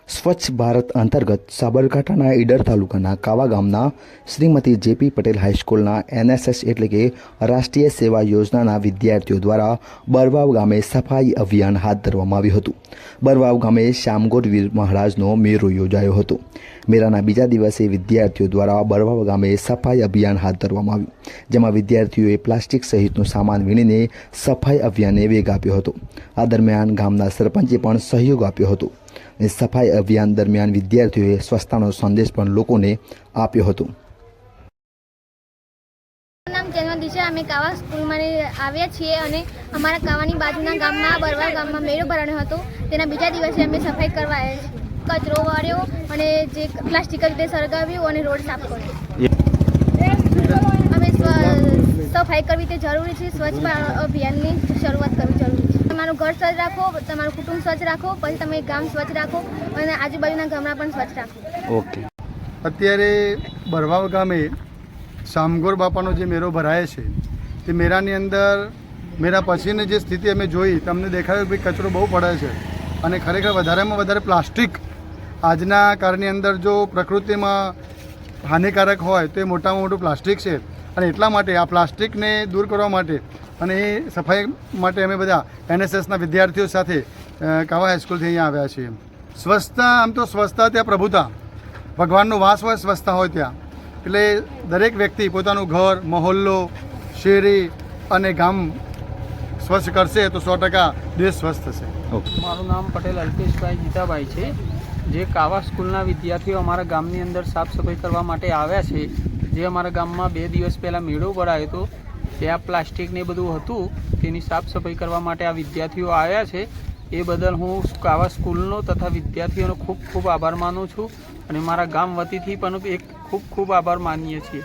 સ્વચ્છ ભારત અંતર્ગત સાબરકાંઠાના ઈડર તાલુકાના કાવા ગામના શ્રીમતી જેપી પટેલ હાઈસ્કૂલના એનએસએસ એટલે કે રાષ્ટ્રીય સેવા યોજનાના વિદ્યાર્થીઓ દ્વારા બરવાવ ગામે સફાઈ અભિયાન હાથ ધરવામાં આવ્યું હતું। બરવાવ ગામે શ્યામગોર વીર મહારાજનો મેળો યોજાયો હતો। મેળાના બીજા દિવસે વિદ્યાર્થીઓ દ્વારા બરવાવ ગામે સફાઈ અભિયાન હાથ ધરવામાં આવ્યું, જેમાં વિદ્યાર્થીઓએ પ્લાસ્ટિક સહિતનો સામાન વીણીને સફાઈ અભિયાનને વેગ આપ્યો હતો। આ દરમિયાન ગામના સરપંચે પણ સહયોગ આપ્યો હતો। સફાઈ અભિયાન દરમિયાન વિદ્યાર્થીઓએ સ્વચ્છતાનો સંદેશ પણ લોકોને આપ્યો હતો। નામ જન્મ દિશા અમે કાવા સ્કૂલમાં આવ્યા છીએ અને અમારા કાવાની બાજુના ગામમાં બરવાવ ગામમાં મેળો ભરાયો હતો। તેના બીજા દિવસે અમે સફાઈ કરવા આવ્યા છીએ। કચરો વાળ્યો અને જે પ્લાસ્ટિક રીતે સળગાવ્યું અને રોડ સાફ કર્યો। અમે સફાઈ કરવી તે જરૂરી છે। સ્વચ્છ અભિયાનની શરૂઆત કરવી જરૂરી છે। તમારું ઘર સ્વચ્છ રાખો, તમારું કુટુંબ સ્વચ્છ રાખો, પછી તમે ગામ સ્વચ્છ રાખો અને આજુબાજુના ગામડા પણ સ્વચ્છ રાખો। ઓકે। અત્યારે બરવાવ ગામે શ્યામગોર બાપાનો જે મેળો ભરાય છે તે મેળાની અંદર મેળા પછીની જે સ્થિતિ અમે જોઈ તો અમને દેખાયું કે કચરો બહુ પડે છે અને ખરેખર વધારેમાં વધારે પ્લાસ્ટિક આજના કાળની અંદર જો પ્રકૃતિમાં હાનિકારક હોય તો એ મોટામાં મોટું પ્લાસ્ટિક છે અને એટલા માટે આ પ્લાસ્ટિકને દૂર કરવા માટે અને એ સફાઈ માટે અમે બધા એનએસએસના વિદ્યાર્થીઓ સાથે કાવા હાઈસ્કૂલથી અહીંયા આવ્યા છીએ। સ્વચ્છતા આમ તો સ્વચ્છતા ત્યાં પ્રભુતા, ભગવાનનો વાસ હોય સ્વચ્છતા હોય ત્યાં, એટલે દરેક વ્યક્તિ પોતાનું ઘર, મહોલ્લો, શેરી અને ગામ સ્વચ્છ કરશે તો 100% દેશ સ્વચ્છ થશે। મારું નામ પટેલ અલ્પેશભાઈ જીતાભાઈ છે। જે કાવા સ્કૂલના વિદ્યાર્થીઓ અમારા ગામની અંદર સાફ સફાઈ કરવા માટે આવ્યા છે। જે અમારા ગામમાં 2 દિવસ પહેલાં મેળો ભરાયો હતો, ત્યાં પ્લાસ્ટિકને બધું હતું, તેની સાફ સફાઈ કરવા માટે આ વિદ્યાર્થીઓ આવ્યા છે। એ બદલ હું કાવા સ્કૂલનો તથા વિદ્યાર્થીઓનો ખૂબ ખૂબ આભાર માનું છું અને મારા ગામ વતીથી પણ એક ખૂબ ખૂબ આભાર માનીએ છીએ।